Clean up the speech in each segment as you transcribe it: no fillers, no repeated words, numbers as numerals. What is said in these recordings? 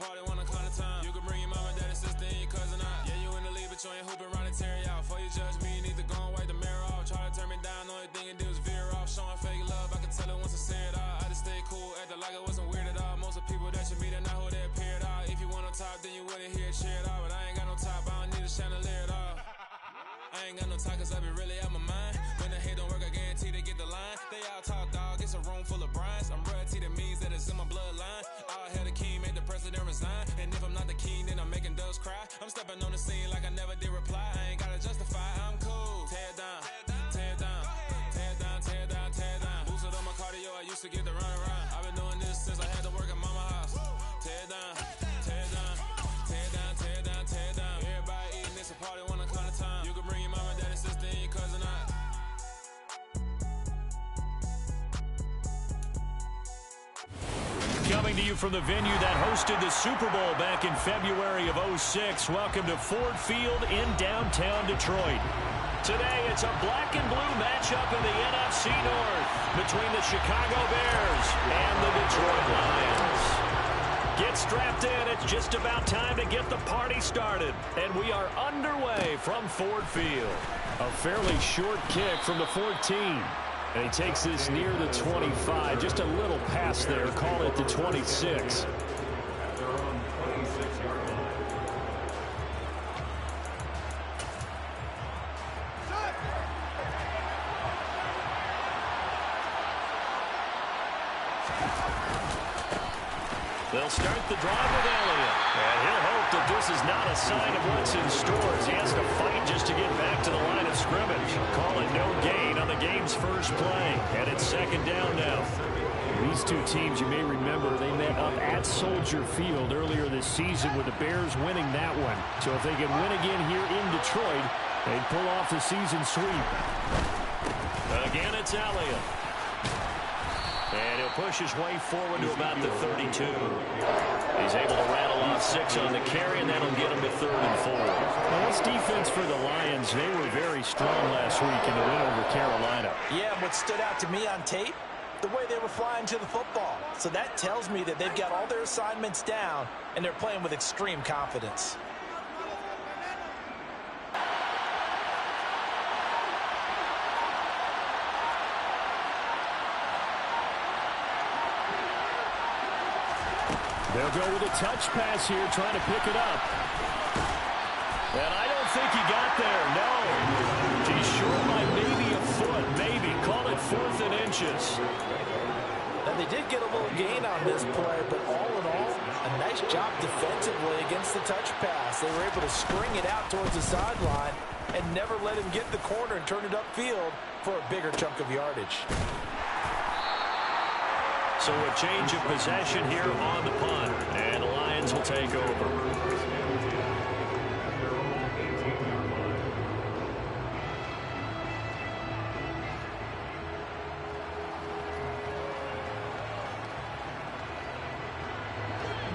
party, wanna call the time. You can bring your mama, daddy, sister, and your cousin out. Yeah, you in the league, but you ain't hooping, running Terry out. Before you judge me, you need to go and wipe the mirror off. Try to turn me down, only thing you do is veer off. Showing fake love, I can tell it once I see it all. I just stay cool, acting like it wasn't weird at all. Most of the people that you meet are not who they appear at all. If you want on top, then you wouldn't hear it cheer at all. But I ain't got no top, I don't need a chandelier at all. I ain't got no talk, cause I be really out my mind. When the hate don't work, I guarantee they get the line. They all talk, dog, it's a room full of brines. I'm royalty, that means that it's in my bloodline. All hail the king, make the president resign. And if I'm not the king, then I'm making doves cry. I'm stepping on the scene like I never did reply. I ain't gotta justify, I'm cool. Tear down, tear down, tear down, tear down, tear down. Boosted on my cardio, I used to get the run around. I've been doing this since I had to work at mama house. Tear down, tear down, tear down, tear down, tear down. Everybody eating, it's a party, wanna call the time. You can bring your mama, daddy, sister, and your cousin out. Coming to you from the venue that hosted the Super Bowl back in February of '06. Welcome to Ford Field in downtown Detroit. Today, it's a black and blue matchup in the NFC North between the Chicago Bears and the Detroit Lions. Get strapped in. It's just about time to get the party started. And we are underway from Ford Field. A fairly short kick from the 14. And he takes this near the 25. Just a little pass there. Call it the 26. They'll start the drive with Elliott. And he'll hope that this is not a sign of what's in store as he has to fight just to get back to the line of scrimmage. Call it no gain on the game's first play. And it's second down now. These two teams, you may remember, they met up at Soldier Field earlier this season with the Bears winning that one. So if they can win again here in Detroit, they'd pull off the season sweep. Again, it's Elliott. And he'll push his way forward to about the 32. He's able to rattle off 6 on the carry, and that'll get him to 3rd and 4. Well, this defense for the Lions, they were very strong last week in the win over Carolina. Yeah, what stood out to me on tape, the way they were flying to the football. So that tells me that they've got all their assignments down, and they're playing with extreme confidence. They'll go with a touch pass here, trying to pick it up. And I don't think he got there, no. He's short by maybe a foot, maybe. Call it 4th and inches. Now, they did get a little gain on this play, but all in all, a nice job defensively against the touch pass. They were able to string it out towards the sideline and never let him get the corner and turn it upfield for a bigger chunk of yardage. So a change of possession here on the punt, and the Lions will take over.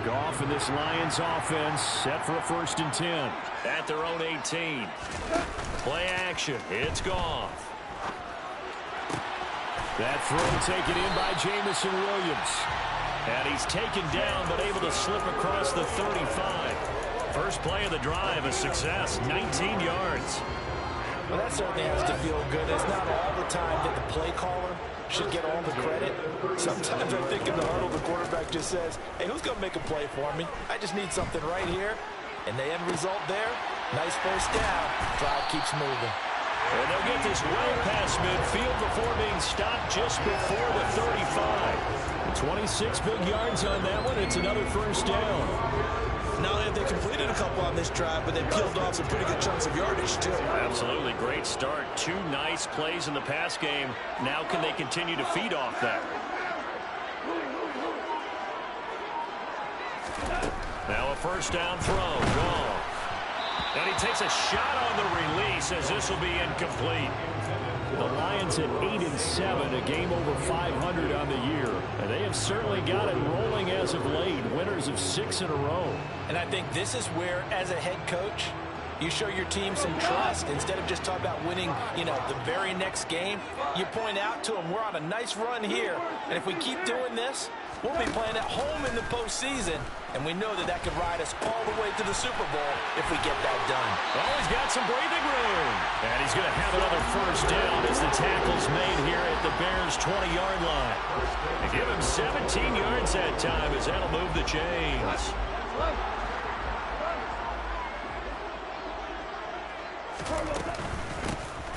Goff and this Lions offense set for a 1st and 10 at their own 18. Play action. It's Goff. That throw taken in by Jamison Williams. And he's taken down but able to slip across the 35. First play of the drive, a success, 19 yards. Well, that certainly has to feel good. It's not all the time that the play caller should get all the credit. Sometimes I think in the huddle, the quarterback just says, hey, who's going to make a play for me? I just need something right here. And the end result there, nice first down. Drive keeps moving. And they'll get this well past midfield before being stopped just before the 35. 26 big yards on that one. It's another first down. Not only have they completed a couple on this drive, but they peeled off some pretty good chunks of yardage, too. Absolutely. Great start. 2 nice plays in the pass game. Now can they continue to feed off that? Now a first down throw. Gone. And he takes a shot on the release as this will be incomplete. The Lions at 8-7, a game over 500 on the year. And they have certainly got it rolling as of late, winners of 6 in a row. And I think this is where, as a head coach, you show your team some trust. Instead of just talking about winning, the very next game, you point out to them, we're on a nice run here. And if we keep doing this, We'll be playing at home in the postseason, and we know that could ride us all the way to the Super Bowl if we get that done. Well, he's got some breathing room. And he's going to have another first down as the tackle's made here at the Bears' 20-yard line. They give him 17 yards that time as that'll move the chains.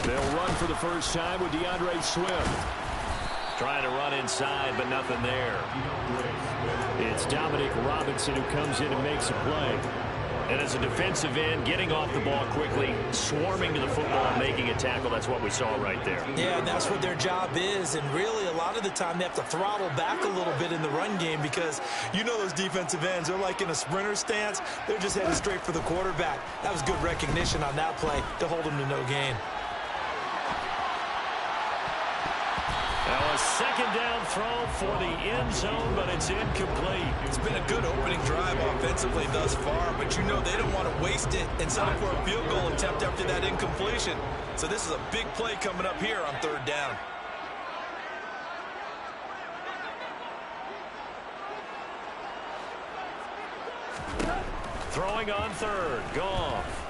They'll run for the first time with DeAndre Swift. Trying to run inside, but nothing there. It's Dominic Robinson who comes in and makes a play. And as a defensive end, getting off the ball quickly, swarming to the football and making a tackle, that's what we saw right there. Yeah, and that's what their job is. And really, a lot of the time, they have to throttle back a little bit in the run game because you know those defensive ends, they're like in a sprinter stance. They're just headed straight for the quarterback. That was good recognition on that play to hold them to no gain. Now a second down throw for the end zone, but it's incomplete. It's been a good opening drive offensively thus far, but you know they don't want to waste it and settle for a field goal attempt after that incompletion. So this is a big play coming up here on third down. Throwing on third, Goff.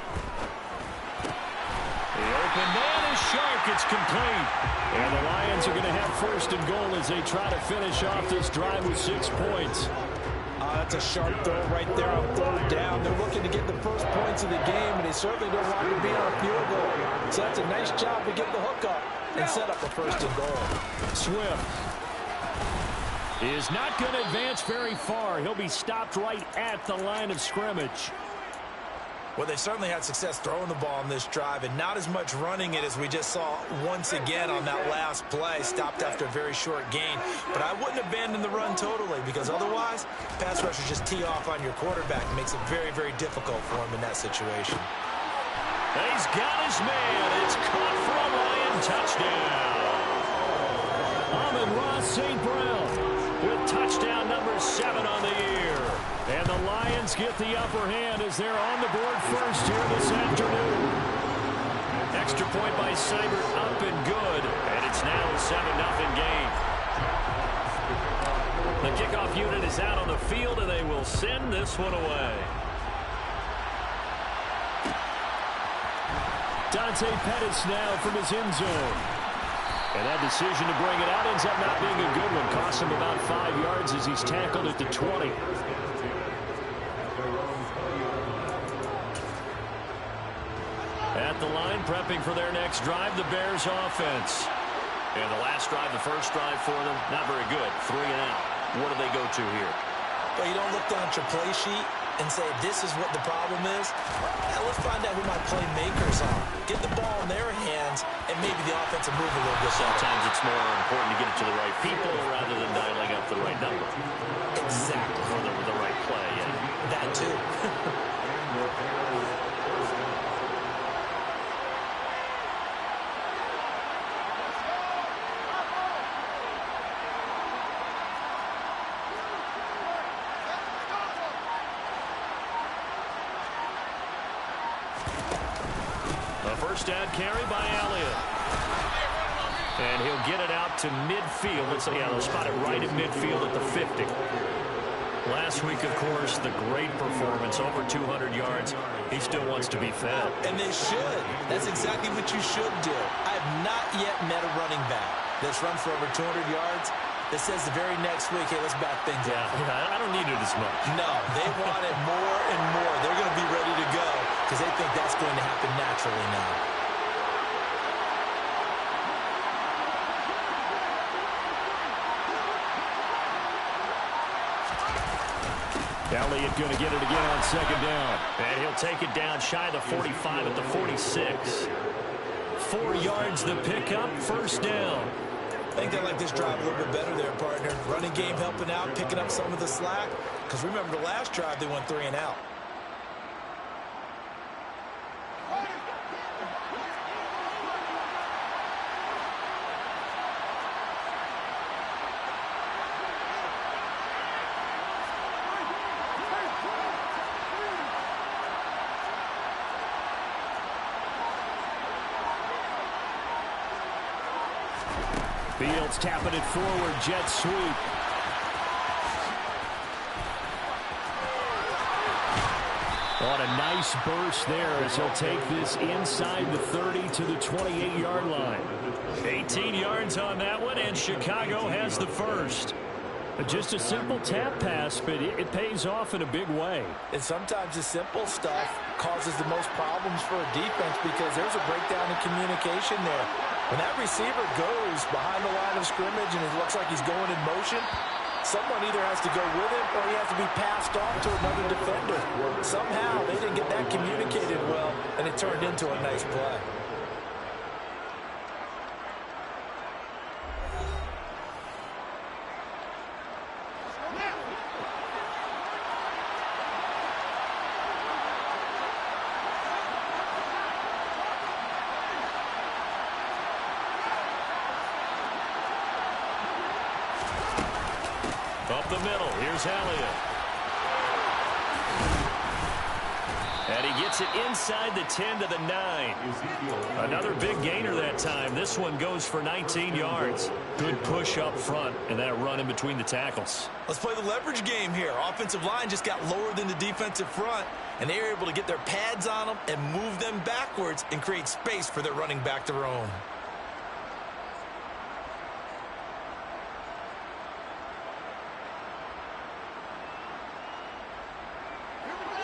The open man is sharp. It's complete. And the Lions are going to have first and goal as they try to finish off this drive with 6 points. That's a sharp throw right there on third down. They're looking to get the first points of the game, and they certainly don't want to be on a field goal. So that's a nice job to get the hook up and set up a first and goal. Swift is not going to advance very far. He'll be stopped right at the line of scrimmage. Well, they certainly had success throwing the ball on this drive and not as much running it as we just saw once again on that last play. Stopped after a very short gain. But I wouldn't abandon the run totally because otherwise, pass rushers just tee off on your quarterback. It makes it very, very difficult for him in that situation. He's got his man. It's caught for a Lion touchdown. Amon-Ra St. Brown with touchdown number 7 on the year. And the Lions get the upper hand as they're on the board first here this afternoon. Extra point by Seibert up and good. And it's now a 7-0 game. The kickoff unit is out on the field, and they will send this one away. Dante Pettis now from his end zone. And that decision to bring it out ends up not being a good one. Costs him about 5 yards as he's tackled at the 20. At the line, prepping for their next drive, the Bears offense. And the last drive, the first drive for them, not very good. 3 and out. What do they go to here? Well, you don't look down at your play sheet and say, this is what the problem is. Now, let's find out who my playmakers are. Get the ball in their hands, and maybe the offense will move a little bit. Sometimes it's more important to get it to the right people rather than dialing up the right number. Exactly. Or the right play, yeah. That too. First down carry by Elliott. And he'll get it out to midfield. Let's say, they'll spot it right at midfield at the 50. Last week, of course, the great performance, over 200 yards. He still wants to be fed. And they should. That's exactly what you should do. I have not yet met a running back that's run for over 200 yards that says the very next week, hey, let's back things up. Yeah, I don't need it as much. No, they want it more and more. They're going to be ready to go because they think that's going to happen naturally now. Elliott going to get it again on second down. And he'll take it down shy of the 45 at the 46. 4 yards the pickup, first down. I think they like this drive a little bit better there, partner. Running game helping out, picking up some of the slack. Because remember, the last drive, they went 3 and out. Fields tapping it forward, jet sweep. On a nice burst there as he'll take this inside the 30 to the 28-yard line. 18 yards on that one, and Chicago has the first. Just a simple tap pass, but it pays off in a big way. And sometimes the simple stuff causes the most problems for a defense because there's a breakdown in communication there. When that receiver goes behind the line of scrimmage and it looks like he's going in motion, someone either has to go with him or he has to be passed off to another defender. Somehow they didn't get that communicated well, and it turned into a nice play. Up the middle, here's Elliott. And he gets it inside the 10 to the 9. Another big gainer that time. This one goes for 19 yards. Good push up front, and that run in between the tackles. Let's play the leverage game here. Offensive line just got lower than the defensive front, and they were able to get their pads on them and move them backwards and create space for their running back to roam.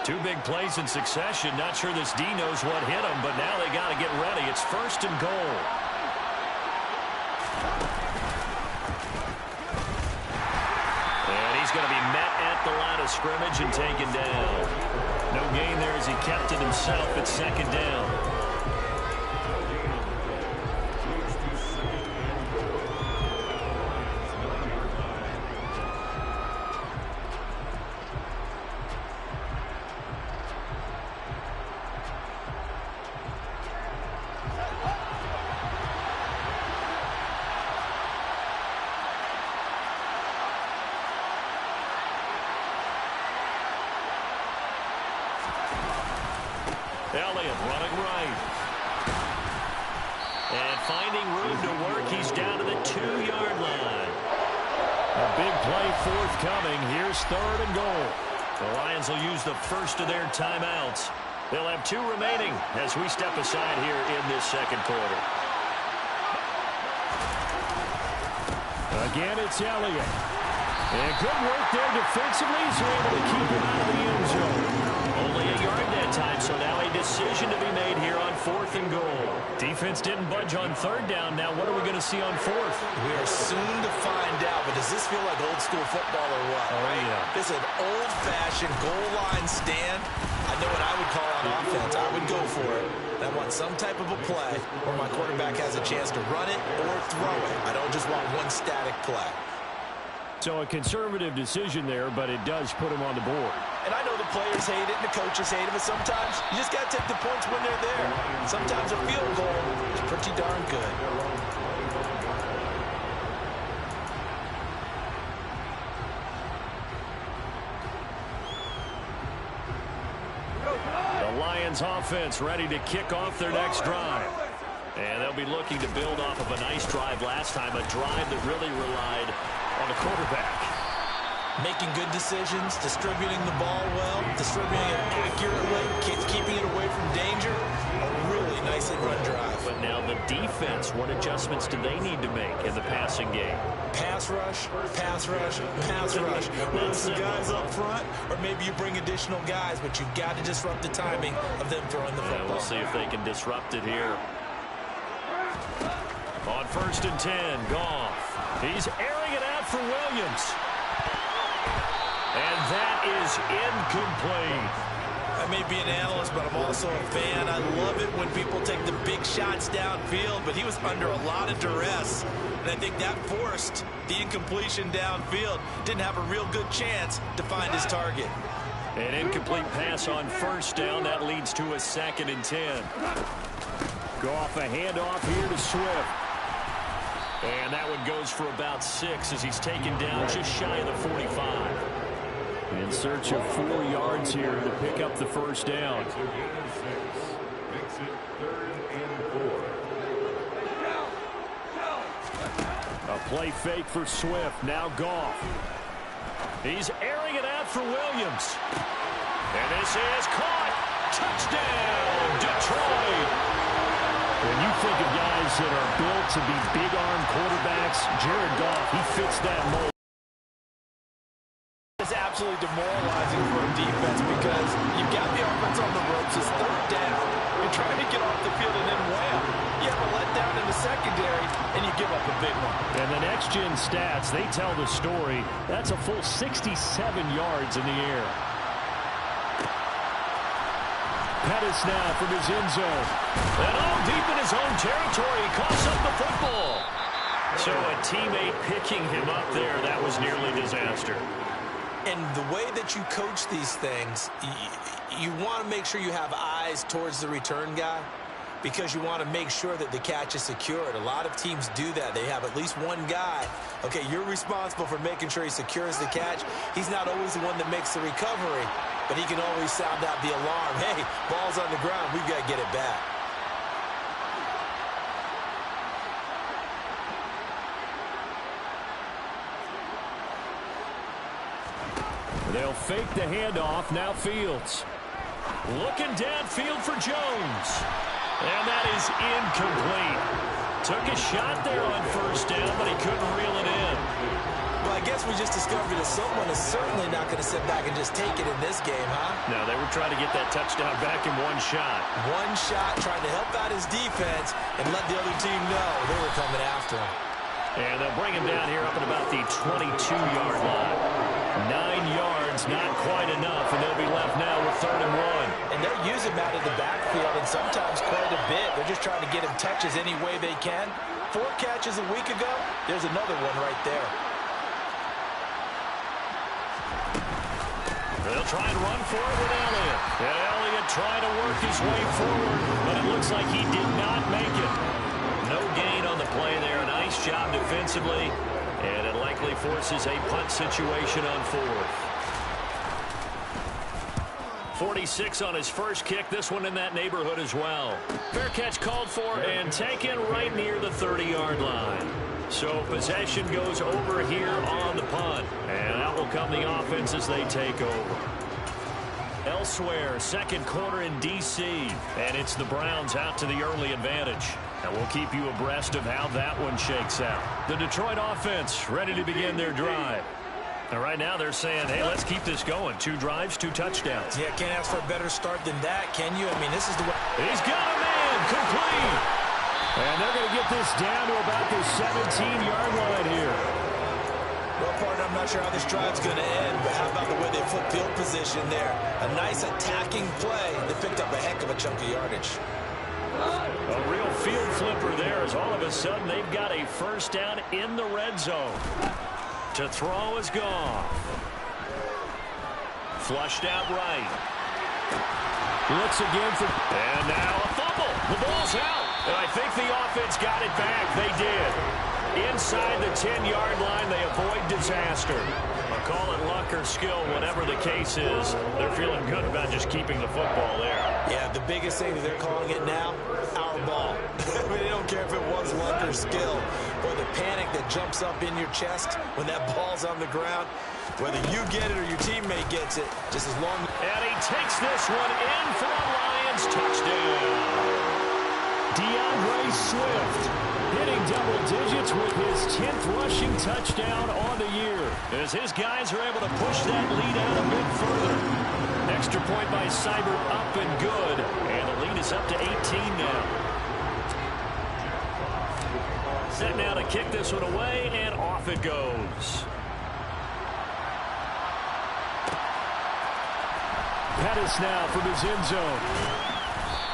Two big plays in succession. Not sure this D knows what hit him, but now they got to get ready. It's 1st and goal. And he's going to be met at the line of scrimmage and taken down. No gain there as he kept it himself at 2nd down. Elliott running right. And finding room to work, he's down to the 2-yard line. A big play forthcoming. Here's 3rd and goal. The Lions will use the first of their timeouts. They'll have 2 remaining as we step aside here in this 2nd quarter. Again, it's Elliott. And good work there defensively, so able to keep him out of the end zone. Only a yard that time, so now a decision to be made here on 4th and goal. Defense didn't budge on 3rd down. Now what are we going to see on 4th? We are soon to find out, but does this feel like old school football or what? Oh, yeah. This is an old-fashioned goal line stand. I know what I would call on offense. I would go for it. I want some type of a play where my quarterback has a chance to run it or throw it. I don't just want one static play. So a conservative decision there, but it does put him on the board. And I know the players hate it and the coaches hate it, but sometimes you just got to take the points when they're there. Sometimes a field goal is pretty darn good. The Lions offense ready to kick off their next drive. And they'll be looking to build off of a nice drive last time, a drive that really relied on the quarterback. Making good decisions, distributing the ball well, distributing it accurately, keeping it away from danger. A really nicely run drive. But now the defense, what adjustments do they need to make in the passing game? Pass rush, pass rush, pass rush. Whether it's the guys up front, or maybe you bring additional guys, but you've got to disrupt the timing of them throwing the football. We'll see if they can disrupt it here. On 1st and 10, Goff. He's airing it out for Williams. And that is incomplete. I may be an analyst, but I'm also a fan. I love it when people take the big shots downfield, but he was under a lot of duress. And I think that forced the incompletion downfield. Didn't have a real good chance to find his target. An incomplete pass on 1st down. That leads to a 2nd and 10. Goff, a handoff here to Swift. And that one goes for about 6 as he's taken down just shy of the 45. In search of 4 yards here to pick up the 1st down. A play fake for Swift. Now Goff. He's airing it out for Williams. And this is caught. Touchdown, Detroit. When you think of guys that are built to be big-arm quarterbacks, Jared Goff, he fits that mold. It's absolutely demoralizing for a defense because you've got the offense on the ropes. It's third down. You're trying to get off the field and then wham. You have a letdown in the secondary, and you give up a big one. And the next-gen stats, they tell the story. That's a full 67 yards in the air. Pettis now from his end zone. And all deep in his own territory, he coughs up the football. So a teammate picking him up there, that was nearly disaster. And the way that you coach these things, you want to make sure you have eyes towards the return guy because you want to make sure that the catch is secured. A lot of teams do that. They have at least one guy. Okay, you're responsible for making sure he secures the catch. He's not always the one that makes the recovery, but he can always sound out the alarm. Hey, ball's on the ground. We've got to get it back. They'll fake the handoff. Now Fields. Looking downfield for Jones. And that is incomplete. Took a shot there on first down, but he couldn't reel it in. Well, I guess we just discovered that someone is certainly not going to sit back and just take it in this game, huh? No, they were trying to get that touchdown back in one shot. One shot, trying to help out his defense and let the other team know they were coming after him. And they'll bring him down here up at about the 22-yard line. 9 yards, not quite enough, and they'll be left now with 3rd and 1. And they're using him out of the backfield, and sometimes quite a bit. They're just trying to get him touches any way they can. 4 catches a week ago, there's another one right there. They'll try and run for it with Elliott. And Elliott trying to work his way forward, but it looks like he did not make it. No gain on the play there. Nice job defensively. And it likely forces a punt situation on 4th. 46 on his first kick. This one in that neighborhood as well. Fair catch called for and taken right near the 30-yard line. So possession goes over here on the punt. And out will come the offense as they take over. Elsewhere, second quarter in D.C. And it's the Browns out to the early advantage. And we'll keep you abreast of how that one shakes out. The Detroit offense ready to begin their drive. And right now they're saying, hey, let's keep this going. 2 drives, 2 touchdowns. Yeah, can't ask for a better start than that, can you? I mean, this is the way. He's got a man, complete. And they're going to get this down to about the 17-yard line here. Well, partner, I'm not sure how this drive's going to end, but how about the way they flip field position there? A nice attacking play. They picked up a heck of a chunk of yardage. A real field flipper there as all of a sudden they've got a first down in the red zone. To throw is Goff. Flushed out right. Looks again for... And now a fumble. The ball's out. And I think the offense got it back. They did. Inside the 10-yard line, they avoid disaster. I'll call it luck or skill, whatever the case is. They're feeling good about just keeping the football there. Yeah, the biggest thing that they're calling it now, our ball. I mean, they don't care if it was luck or skill. But the panic that jumps up in your chest when that ball's on the ground, whether you get it or your teammate gets it, just as long. And he takes this one in for a Lions touchdown. DeAndre Swift hitting double digits with his 10th rushing touchdown on the year, as his guys are able to push that lead out a bit further. Extra point by Seibert up and good, and the lead is up to 18 now. Set now to kick this one away, and off it goes. Pettis now from his end zone.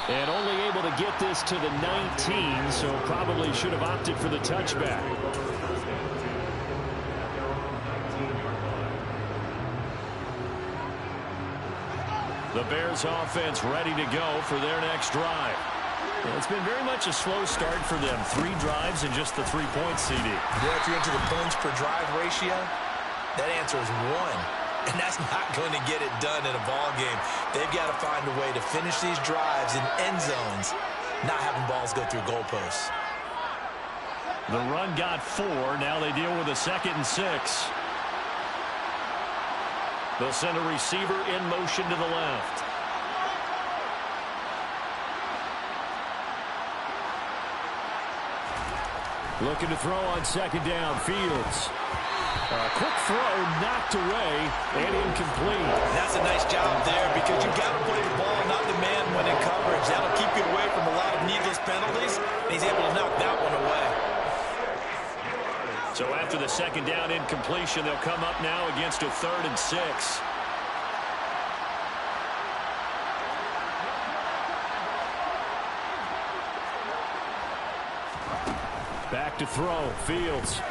And only able to get this to the 19, so probably should have opted for the touchback. The Bears offense ready to go for their next drive. Well, it's been very much a slow start for them. 3 drives and just the 3 points, CD. Yeah, if you're into the points per drive ratio, that answer is 1. And that's not going to get it done in a ball game. They've got to find a way to finish these drives in end zones, not having balls go through goalposts. The run got 4. Now they deal with a 2nd and 6. They'll send a receiver in motion to the left. Looking to throw on second down. Fields. A quick throw knocked away and incomplete. That's a nice job there because you've got to play the ball, not the man when in coverage. That'll keep you away from a lot of needless penalties. And he's able to knock that one away. So after the second down incompletion, they'll come up now against a 3rd and 6. Back to throw. Fields.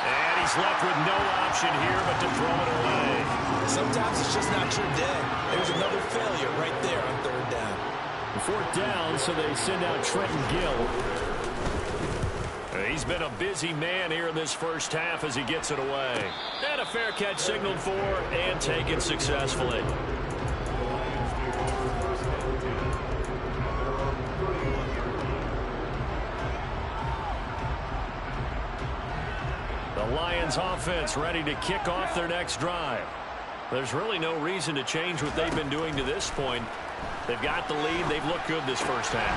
And he's left with no option here but to throw it away. Sometimes it's just not your day. There's another failure right there on 3rd down. 4th down, so they send out Trenton Gill. He's been a busy man here in this first half as he gets it away. And a fair catch signaled for and taken successfully. The Lions offense ready to kick off their next drive. There's really no reason to change what they've been doing to this point. They've got the lead. They've looked good this first half.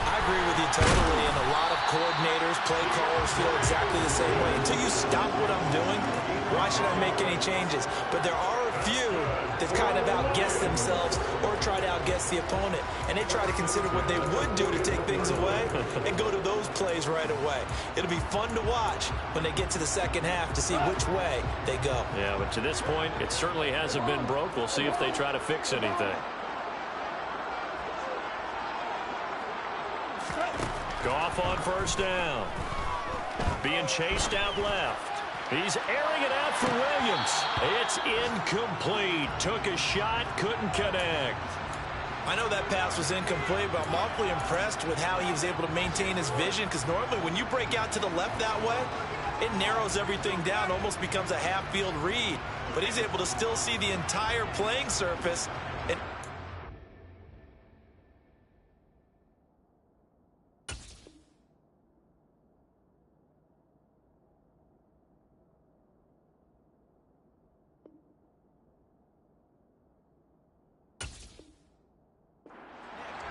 I agree with you totally, and a lot of coordinators, play callers feel exactly the same way. Until you stop what I'm doing, why should I make any changes? But there are a few that kind of outguess themselves or try to outguess the opponent, and they try to consider what they would do to take things away and go to those plays right away. It'll be fun to watch when they get to the second half to see which way they go. Yeah, but to this point, it certainly hasn't been broke. We'll see if they try to fix anything. Goff on 1st down. Being chased out left. He's airing it out for Williams. It's incomplete. Took a shot, couldn't connect. I know that pass was incomplete, but I'm awfully impressed with how he was able to maintain his vision, because normally when you break out to the left that way, it narrows everything down, almost becomes a half-field read. But he's able to still see the entire playing surface. And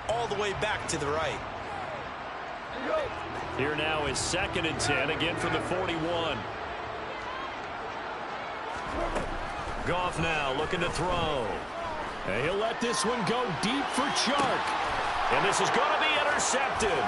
all the way back to the right. Here now is 2nd and 10, again from the 41. Goff now looking to throw. And he'll let this one go deep for Chark. And this is going to be intercepted.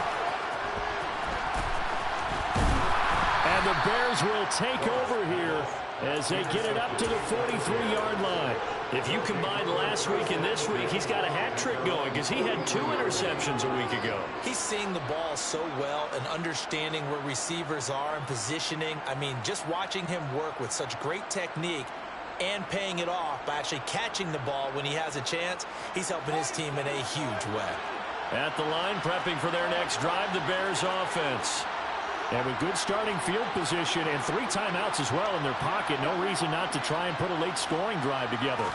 And the Bears will take over here as they get it up to the 43-yard line. If you combine last week and this week, he's got a hat trick going because he had 2 interceptions a week ago. He's seeing the ball so well and understanding where receivers are and positioning. I mean, just watching him work with such great technique and paying it off by actually catching the ball when he has a chance, he's helping his team in a huge way. At the line, prepping for their next drive, the Bears offense. And with good starting field position and 3 timeouts as well in their pocket, no reason not to try and put a late scoring drive together.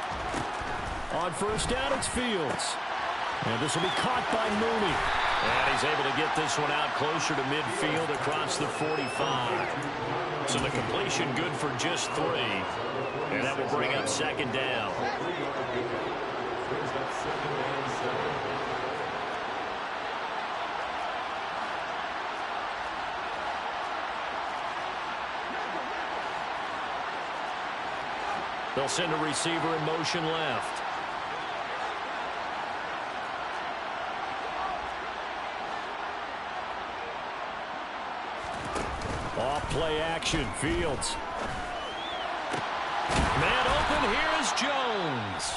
On 1st down, it's Fields. And this will be caught by Mooney. And he's able to get this one out closer to midfield across the 45. So the completion good for just 3. And that will bring up 2nd down. They'll send a receiver in motion left. Off play action. Fields. Man open. Here is Jones.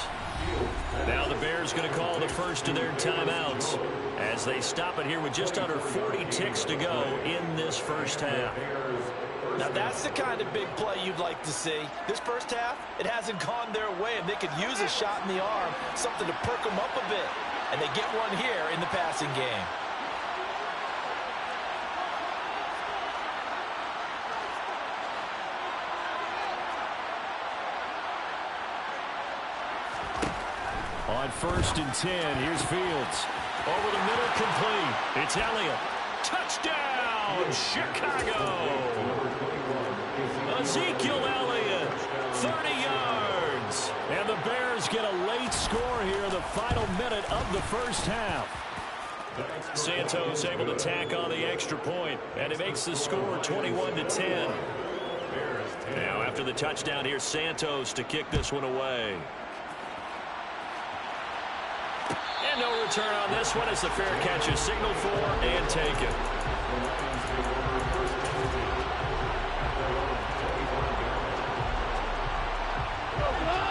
Now the Bears going to call the first of their timeouts as they stop it here with just under 40 ticks to go in this first half. Now that's the kind of big play you'd like to see. This first half, it hasn't gone their way, and they could use a shot in the arm, something to perk them up a bit. And they get one here in the passing game. On 1st and 10, here's Fields. Over the middle, complete. It's Elliott. Touchdown, Chicago! Ezekiel Elliott, 30 yards. And the Bears get a late score here in the final minute of the first half. Santos able to tack on the extra point, and it makes the score 21-10. Now, after the touchdown, here's Santos to kick this one away. And no return on this one as the fair catch is signaled for and taken.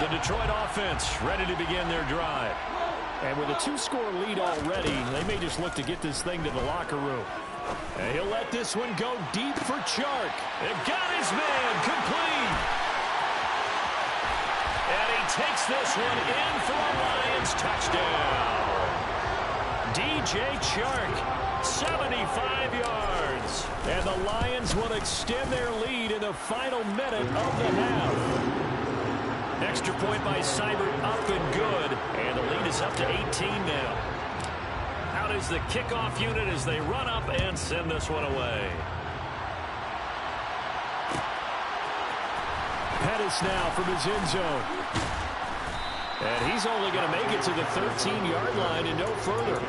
The Detroit offense ready to begin their drive. And with a 2-score lead already, they may just look to get this thing to the locker room. And he'll let this one go deep for Chark. It got his man complete. And he takes this one in for a Lions touchdown. DJ Chark, 75 yards. And the Lions will extend their lead in the final minute of the half. Extra point by Seibert up and good. And the lead is up to 18 now. Out is the kickoff unit as they run up and send this one away. Pettis now from his end zone. And he's only going to make it to the 13-yard line and no further.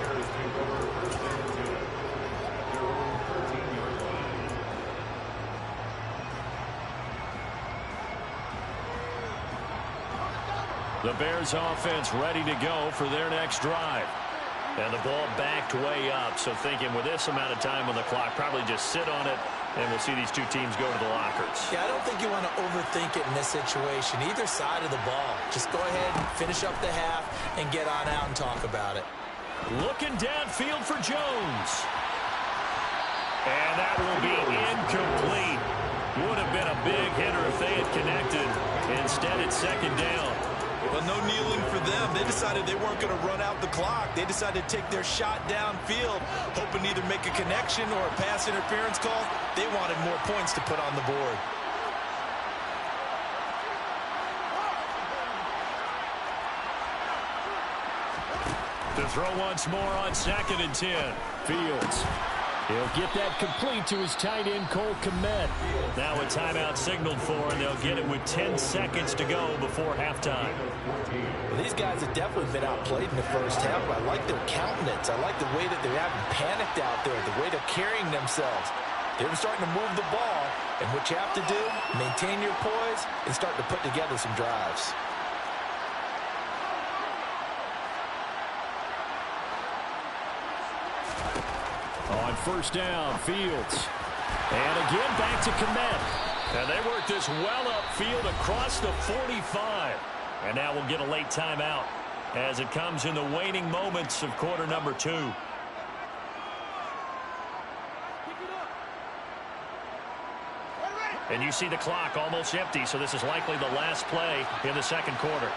The Bears offense ready to go for their next drive. And the ball backed way up, so thinking with this amount of time on the clock, probably just sit on it, and we'll see these two teams go to the lockers. Yeah, I don't think you want to overthink it in this situation. Either side of the ball. Just go ahead and finish up the half and get on out and talk about it. Looking downfield for Jones. And that will be incomplete. Would have been a big hitter if they had connected. Instead, it's second down. Well, no kneeling for them. They decided they weren't going to run out the clock. They decided to take their shot downfield, hoping to either make a connection or a pass interference call. They wanted more points to put on the board. To throw once more on 2nd and 10. Fields. He'll get that complete to his tight end, Cole Kmet. Now a timeout signaled for, and they'll get it with 10 seconds to go before halftime. Well, these guys have definitely been outplayed in the first half, but I like their countenance. I like the way that they haven't panicked out there, the way they're carrying themselves. They're starting to move the ball, and what you have to do, maintain your poise and start to put together some drives. On first down, Fields. And again, back to Kmet. And they work this well upfield across the 45. And now we'll get a late timeout as it comes in the waning moments of quarter number 2. And you see the clock almost empty, so this is likely the last play in the second quarter.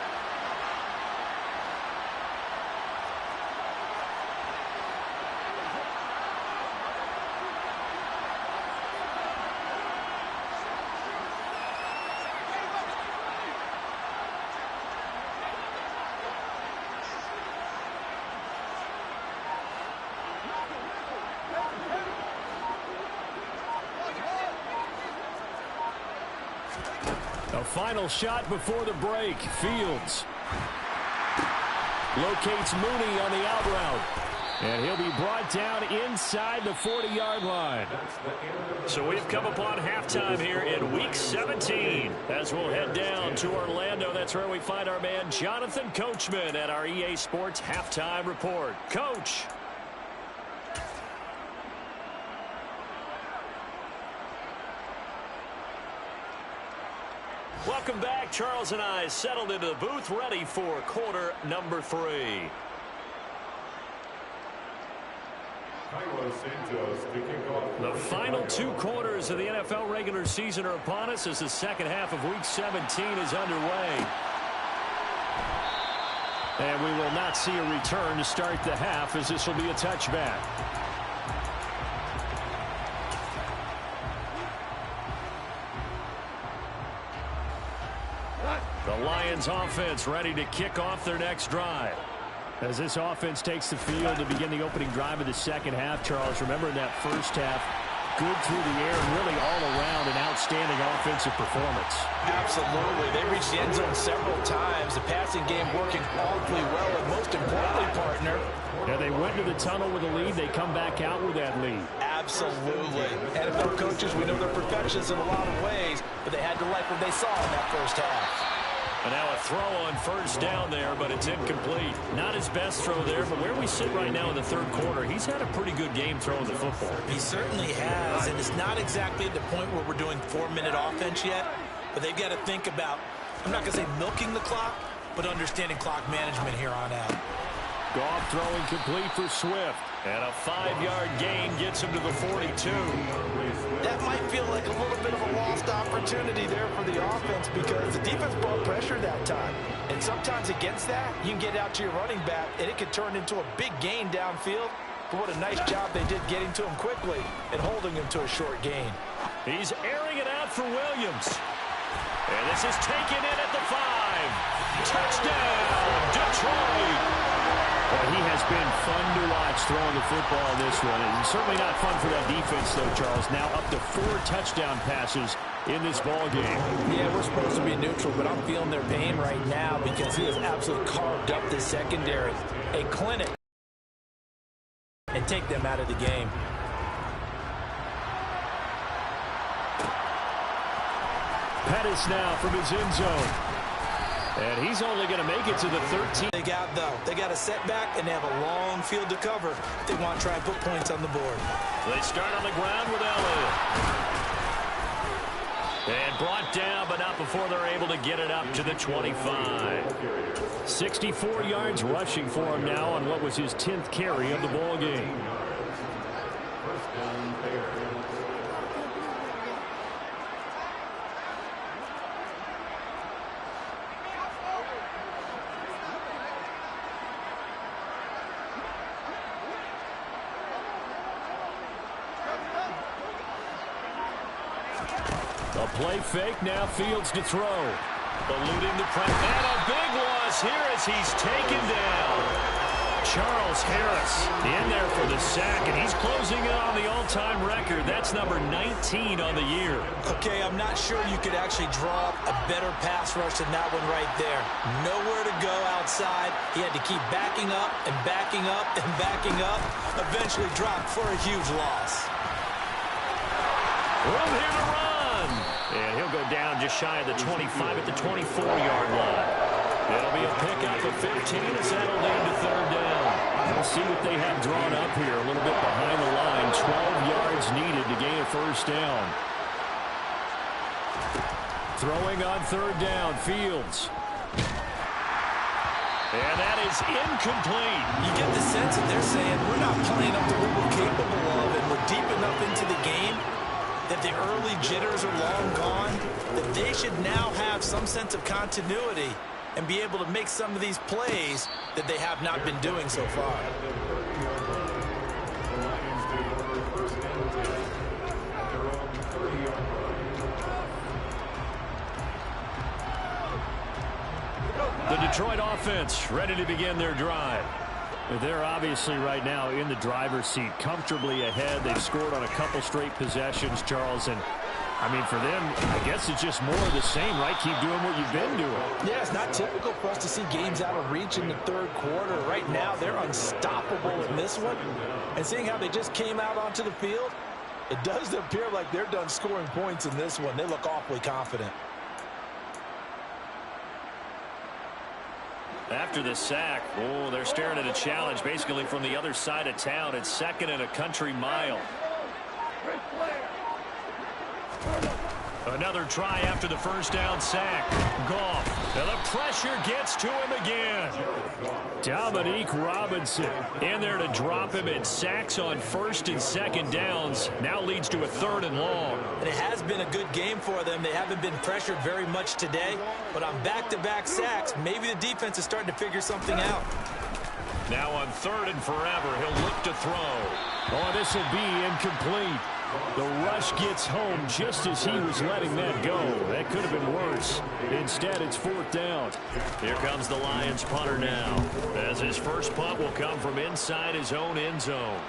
A final shot before the break. Fields locates Mooney on the out route. And he'll be brought down inside the 40-yard line. So we've come upon halftime here in Week 17. As we'll head down to Orlando, that's where we find our man Jonathan Coachman at our EA Sports Halftime Report. Coach. Welcome back. Charles and I settled into the booth, ready for quarter number 3. The final 2 quarters of the NFL regular season are upon us as the second half of Week 17 is underway. And we will not see a return to start the half, as this will be a touchback. The Lions offense ready to kick off their next drive. As this offense takes the field to begin the opening drive of the second half, Charles, remember in that first half, good through the air and really all around an outstanding offensive performance. Absolutely. They reached the end zone several times. The passing game working awfully well, and most importantly, partner. Yeah, they went to the tunnel with a lead. They come back out with that lead. Absolutely. NFL coaches, we know they're perfectionists in a lot of ways, but they had to like what they saw in that first half. And now a throw on first down there, but it's incomplete. Not his best throw there, but where we sit right now in the third quarter, he's had a pretty good game throwing the football. He certainly has, and it's not exactly at the point where we're doing 4-minute offense yet, but they've got to think about, I'm not going to say milking the clock, but understanding clock management here on out. Goff throwing complete for Swift, and a 5-yard gain gets him to the 42. That might feel like a little bit of a lost opportunity there for the offense because the defense brought pressure that time. And sometimes against that, you can get out to your running back, and it can turn into a big gain downfield. But what a nice job they did getting to him quickly and holding him to a short gain. He's airing it out for Williams. And this is taken in at the 5. Touchdown, Detroit. Well, he has been fun to watch throwing the football in this one. And certainly not fun for that defense, though, Charles. Now up to 4 touchdown passes in this ball game. Yeah, we're supposed to be neutral, but I'm feeling their pain right now because he has absolutely carved up the secondary. A clinic. And take them out of the game. Pettis now from his end zone. And he's only going to make it to the 13. They got a setback, and they have a long field to cover. They want to try and put points on the board. They start on the ground with Elliott. And brought down, but not before they're able to get it up to the 25. 64 yards rushing for him now on what was his 10th carry of the ball game. A play fake, now Fields to throw. Eluding the press, and a big loss here as he's taken down. Charles Harris in there for the sack, and he's closing in on the all-time record. That's number 19 on the year. Okay, I'm not sure you could actually draw up a better pass rush than that one right there. Nowhere to go outside. He had to keep backing up and backing up and backing up. Eventually dropped for a huge loss. Room here to run. And he'll go down just shy of the 25 at the 24-yard line. It'll be a pickup of 15 as that'll lead to third down. We'll see what they have drawn up here a little bit behind the line. 12 yards needed to gain a first down. Throwing on third down, Fields. And that is incomplete. You get the sense that they're saying we're not playing up to what we're capable of, and we're deep enough into the game that the early jitters are long gone, that they should now have some sense of continuity and be able to make some of these plays that they have not been doing so far. The Detroit offense ready to begin their drive. They're obviously right now in the driver's seat, comfortably ahead. They've scored on a couple straight possessions, Charles. And, I mean, for them, I guess it's just more of the same, right? Keep doing what you've been doing. Yeah, it's not typical for us to see games out of reach in the third quarter. Right now, they're unstoppable in this one. And seeing how they just came out onto the field, it does appear like they're done scoring points in this one. They look awfully confident. After the sack, oh, they're staring at a challenge basically from the other side of town. It's second and a country mile. Another try after the first down sack. Goff. Now the pressure gets to him again. Dominique Robinson in there to drop him, and sacks on first and second downs. Now leads to a third and long. And it has been a good game for them. They haven't been pressured very much today, but on back-to-back sacks, maybe the defense is starting to figure something out. Now on third and forever, he'll look to throw. Oh, this will be incomplete. The rush gets home just as he was letting that go. That could have been worse. Instead, it's fourth down. Here comes the Lions punter now, as his first punt will come from inside his own end zone.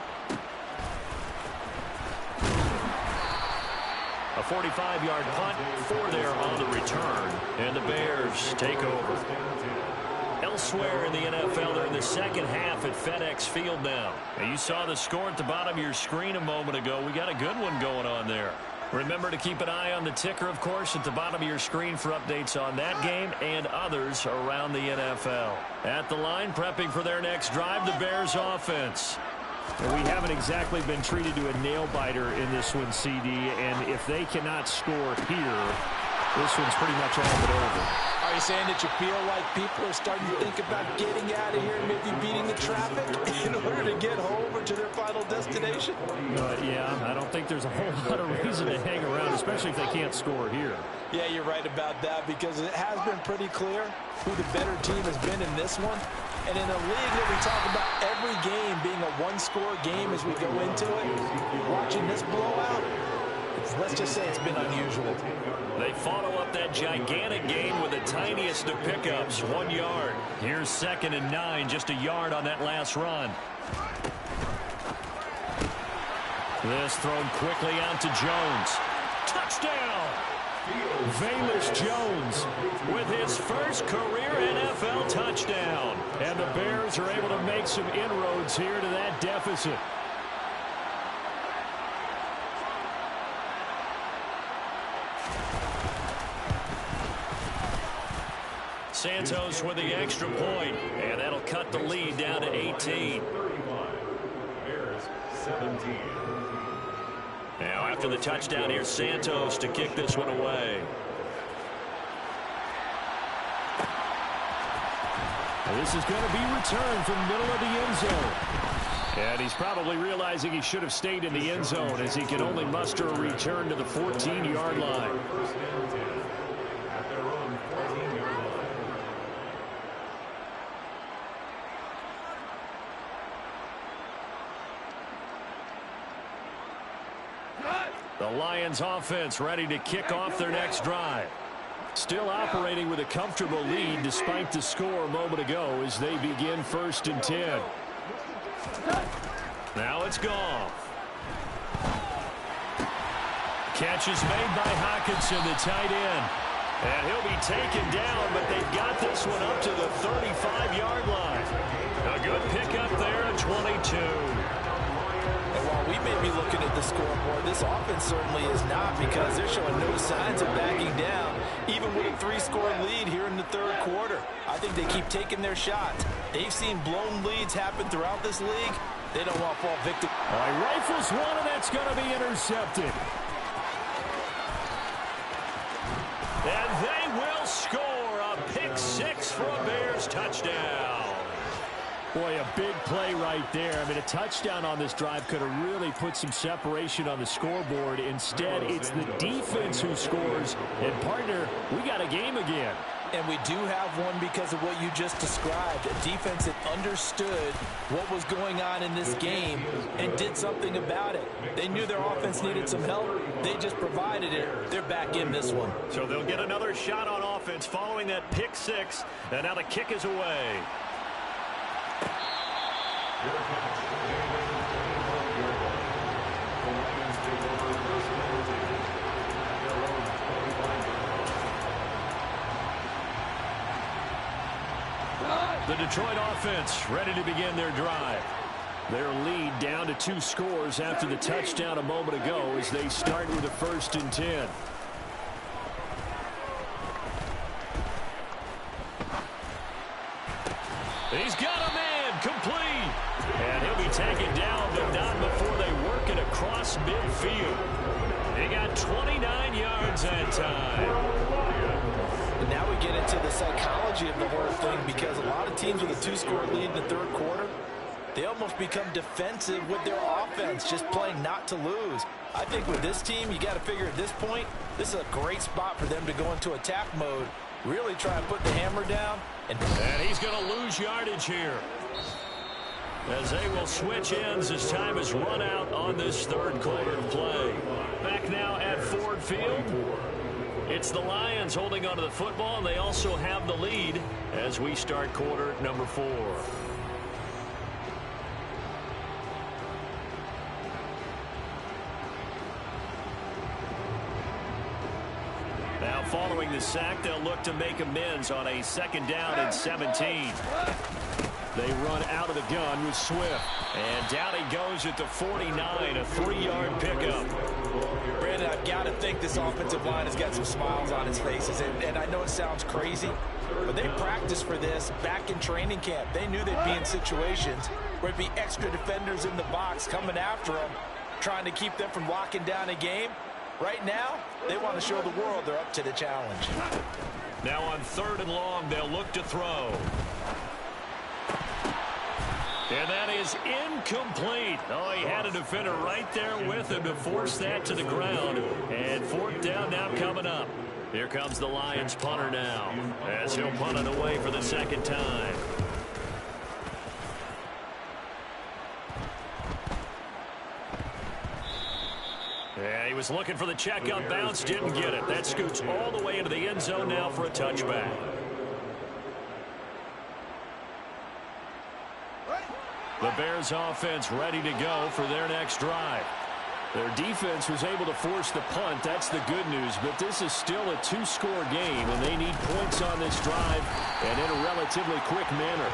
A 45-yard punt, 4 there on the return, and the Bears take over. Elsewhere in the NFL, they're in the second half at FedEx Field now. And you saw the score at the bottom of your screen a moment ago. We got a good one going on there. Remember to keep an eye on the ticker, of course, at the bottom of your screen for updates on that game and others around the NFL. At the line, prepping for their next drive, the Bears offense. And we haven't exactly been treated to a nail-biter in this one, CD, and if they cannot score here, this one's pretty much all but over. Are you saying that you feel like people are starting to think about getting out of here and maybe beating the traffic in order to get home or to their final destination? Yeah, I don't think there's a whole lot of reason to hang around, especially if they can't score here. Yeah, you're right about that because it has been pretty clear who the better team has been in this one. And in a league that we talk about every game being a one-score game as we go into it, watching this blowout, let's just say it's been unusual. They follow up that gigantic gain with the tiniest of pickups, 1 yard. Here's 2nd and 9, just a yard on that last run. This thrown quickly out to Jones. Touchdown! Velus Jones with his first career NFL touchdown. And the Bears are able to make some inroads here to that deficit. Santos with the extra point, and that'll cut the lead down to 18. Bears 17. Now after the touchdown, here's Santos to kick this one away. And this is going to be returned from the middle of the end zone. And he's probably realizing he should have stayed in the end zone as he can only muster a return to the 14-yard line. The Lions offense ready to kick off their next drive. Still operating with a comfortable lead despite the score a moment ago as they begin 1st and 10. Now it's Goff. Catch is made by Hockenson, the tight end. And he'll be taken down, but they've got this one up to the 35-yard line. A good pickup there at 22. And while we may be looking at the scoreboard, this offense certainly is not because they're showing no signs of backing down, even with a 3-score lead here in the 3rd quarter. I think they keep taking their shots. They've seen blown leads happen throughout this league. They don't want to fall victim. All right, rifles one, and that's going to be intercepted. And they will score a pick-6 for a Bears touchdown. Boy, a big play right there. I mean, a touchdown on this drive could have really put some separation on the scoreboard. Instead, it's the defense who scores. And, partner, we got a game again. And we do have one because of what you just described. A defense that understood what was going on in this game and did something about it. They knew their offense needed some help. They just provided it. They're back in this one. So they'll get another shot on offense following that pick-6. And now the kick is away. The Detroit offense ready to begin their drive. Their lead down to 2 scores after the touchdown a moment ago as they start with a 1st and 10. He's got a man complete. And he'll be taken down, but not before they work it across midfield. He got 29 yards that time. And now we get into the psychology of the whole thing because a lot of teams with a 2-score lead in the 3rd quarter, they almost become defensive with their offense, just playing not to lose. I think with this team, you got to figure at this point, this is a great spot for them to go into attack mode, really try and put the hammer down. And he's going to lose yardage here, as they will switch ends as time is run out on this 3rd quarter of play. Back now at Ford Field. It's the Lions holding onto the football, and they also have the lead as we start quarter number 4. the sack, they'll look to make amends on a 2nd down and 17. They run out of the gun with Swift. And down he goes at the 49, a 3-yard pickup. Brandon, I've got to think this offensive line has got some smiles on its faces. And I know it sounds crazy, but they practiced for this back in training camp. They knew they'd be in situations where it'd be extra defenders in the box coming after them, trying to keep them from locking down a game. Right now, they want to show the world they're up to the challenge. Now on 3rd and long, they'll look to throw. And that is incomplete. Oh, he had a defender right there with him to force that to the ground. And 4th down now coming up. Here comes the Lions punter now, as he'll punt it away for the 2nd time. Yeah, he was looking for the check-up bounce, didn't get it. That scoots all the way into the end zone now for a touchback. The Bears offense ready to go for their next drive. Their defense was able to force the punt. That's the good news. But this is still a 2-score game, and they need points on this drive and in a relatively quick manner.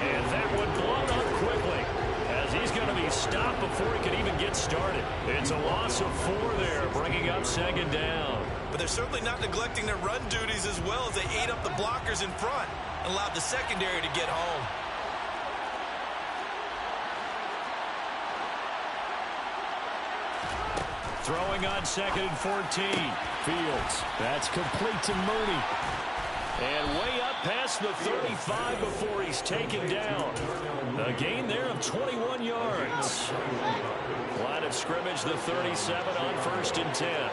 And that one blown up quickly, as he's going to be stopped before he can even get started. It's a loss of 4 there, bringing up 2nd down. But they're certainly not neglecting their run duties as well, as they ate up the blockers in front and allowed the secondary to get home. Throwing on 2nd and 14. Fields. That's complete to Mooney. And way up past the 35 before he's taken down. A gain there of 21 yards. Line of scrimmage, the 37 on 1st and 10.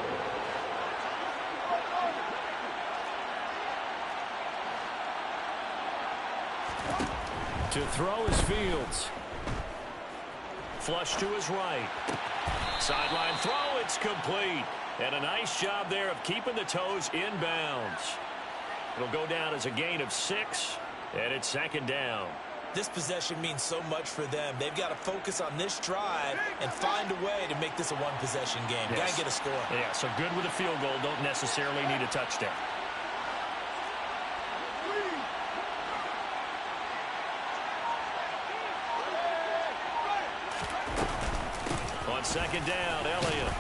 To throw is Fields. Flush to his right. Sideline throw, it's complete. And a nice job there of keeping the toes inbounds. It'll go down as a gain of 6, and it's 2nd down. This possession means so much for them. They've got to focus on this drive and find a way to make this a one-possession game. Yes. Got to get a score. Yeah, so good with a field goal. Don't necessarily need a touchdown. On 2nd down, Elliott.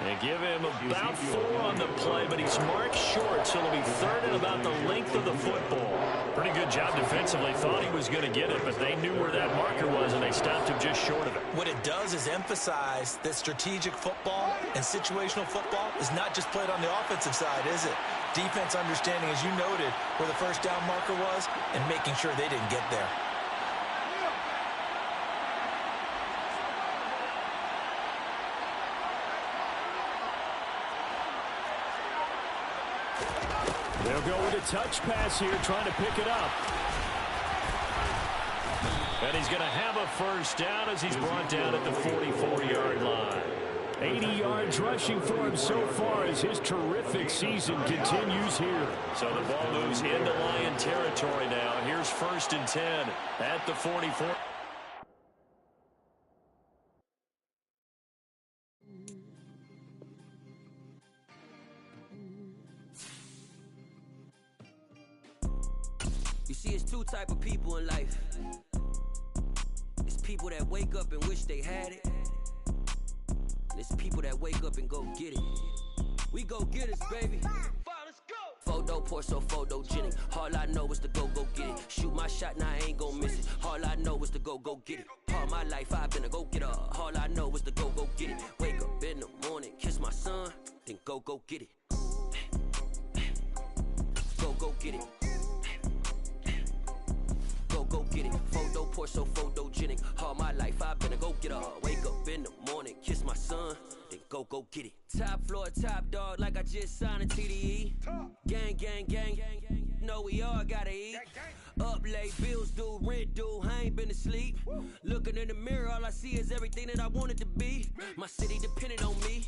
They give him about 4 on the play, but he's marked short, so it'll be 3rd and about the length of the football. Pretty good job defensively. Thought he was going to get it, but they knew where that marker was, and they stopped him just short of it. What it does is emphasize that strategic football and situational football is not just played on the offensive side, is it? Defense understanding, as you noted, where the 1st down marker was and making sure they didn't get there. They'll go with a touch pass here, trying to pick it up. And he's going to have a 1st down as he's brought down at the 44-yard line. 80 yards rushing for him so far as his terrific season continues here. So the ball moves into Lion territory now. Here's 1st and 10 at the 44. You see, it's 2 type of people in life. It's people that wake up and wish they had it. And it's people that wake up and go get it. We go get it, baby. Photo poor, so photogenic. All I know is to go get it. Shoot my shot, now I ain't gon' miss it. All I know is to go get it. All my life I've been a go-getter. All I know is to go get it. Wake up in the morning, kiss my son, then go get it. Go get it. Go get it. Photo poor, so photogenic. All my life I've been a go-getter. Wake up in the morning, kiss my son, then go get it. Top floor, top dog, like I just signed a TDE. Gang, gang, gang, gang. Know we all gotta eat. Up late, bills due, rent due, I ain't been asleep. Looking in the mirror, all I see is everything that I wanted to be. My city depended on me,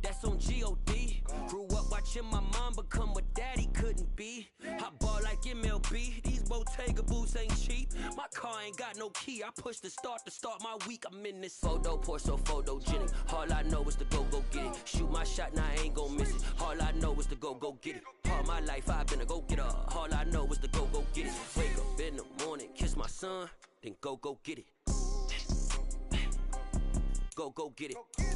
that's on G.O.D. Grew up watching my mom become what daddy couldn't be. I ball like MLB, these Bottega boots ain't cheap. My car ain't got no key, I push the start to start my week. I'm in this photo poor, so photogenic. All I know is to go get it. Shoot my shot, now I ain't gon' miss it. All I know is to go go get it. All my life I've been a go-getter. All I know is to go get it. Wake up in the morning, kiss my son, then go get it. Go get it.